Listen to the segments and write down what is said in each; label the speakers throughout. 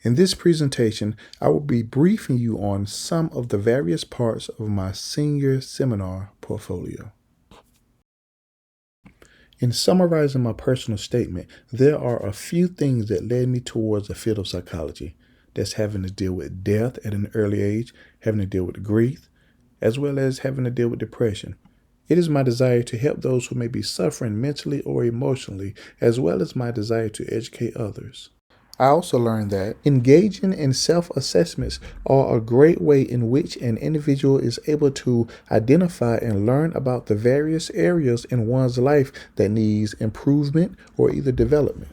Speaker 1: In this presentation, I will be briefing you on some of the various parts of my senior seminar portfolio. In summarizing my personal statement, there are a few things that led me towards the field of psychology. That's having to deal with death at an early age, having to deal with grief, as well as having to deal with depression. It is my desire to help those who may be suffering mentally or emotionally, as well as my desire to educate others. I also learned that engaging in self-assessments are a great way in which an individual is able to identify and learn about the various areas in one's life that needs improvement or either development.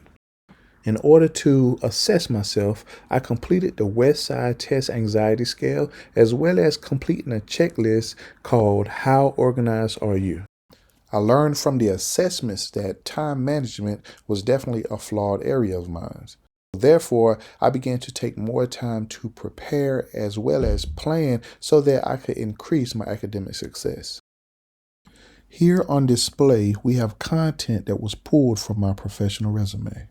Speaker 1: In order to assess myself, I completed the Westside Test Anxiety Scale, as well as completing a checklist called How Organized Are You? I learned from the assessments that time management was definitely a flawed area of mine. Therefore, I began to take more time to prepare as well as plan so that I could increase my academic success. Here on display, we have content that was pulled from my professional resume.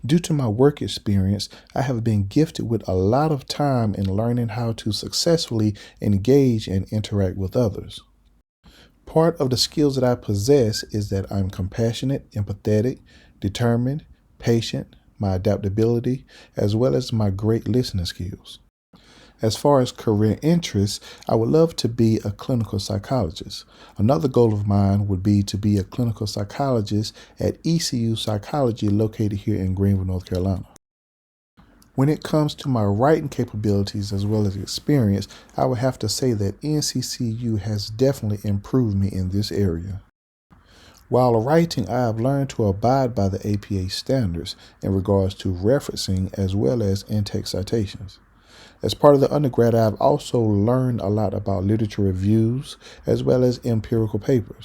Speaker 1: Due to my work experience, I have been gifted with a lot of time in learning how to successfully engage and interact with others. Part of the skills that I possess is that I'm compassionate, empathetic, determined, patient, my adaptability, as well as my great listening skills. As far as career interests, I would love to be a clinical psychologist. Another goal of mine would be to be a clinical psychologist at ECU Psychology located here in Greenville, North Carolina. When it comes to my writing capabilities as well as experience, I would have to say that NCCU has definitely improved me in this area. While writing, I have learned to abide by the APA standards in regards to referencing as well as in-text citations. As part of the undergrad, I have also learned a lot about literature reviews as well as empirical papers.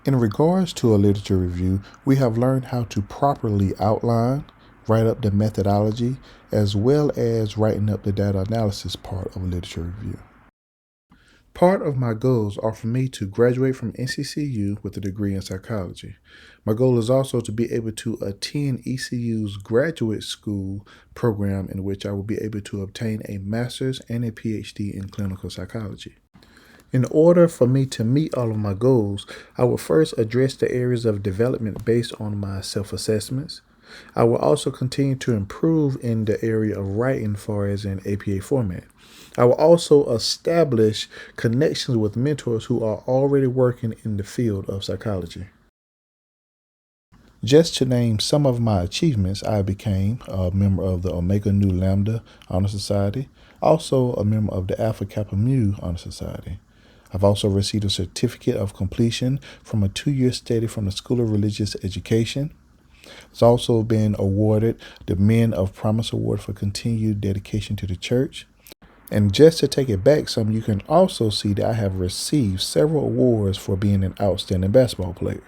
Speaker 1: In regards to a literature review, we have learned how to properly outline, write up the methodology, as well as writing up the data analysis part of a literature review. Part of my goals are for me to graduate from NCCU with a degree in psychology. My goal is also to be able to attend ECU's graduate school program in which I will be able to obtain a master's and a PhD in clinical psychology. In order for me to meet all of my goals, I will first address the areas of development based on my self-assessments. I will also continue to improve in the area of writing far as in APA format. I will also establish connections with mentors who are already working in the field of psychology. Just to name some of my achievements, I became a member of the Omega Nu Lambda Honor Society, also a member of the Alpha Kappa Mu Honor Society. I've also received a certificate of completion from a 2-year study from the School of Religious Education. It's also been awarded the Men of Promise Award for continued dedication to the church. And just to take it back some, you can also see that I have received several awards for being an outstanding basketball player.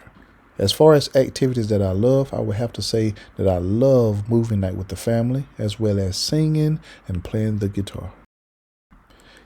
Speaker 1: As far as activities that I love, I would have to say that I love movie night with the family, as well as singing and playing the guitar.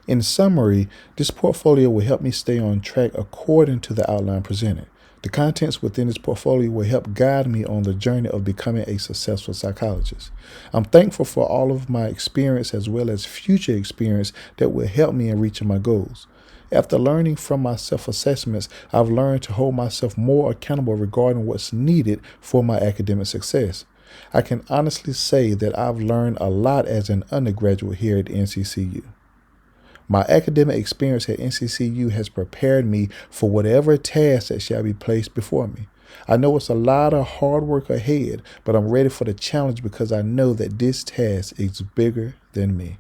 Speaker 1: In summary, this portfolio will help me stay on track according to the outline presented. The contents within this portfolio will help guide me on the journey of becoming a successful psychologist. I'm thankful for all of my experience as well as future experience that will help me in reaching my goals. After learning from my self-assessments, I've learned to hold myself more accountable regarding what's needed for my academic success. I can honestly say that I've learned a lot as an undergraduate here at NCCU. My academic experience at NCCU has prepared me for whatever task that shall be placed before me. I know it's a lot of hard work ahead, but I'm ready for the challenge because I know that this task is bigger than me.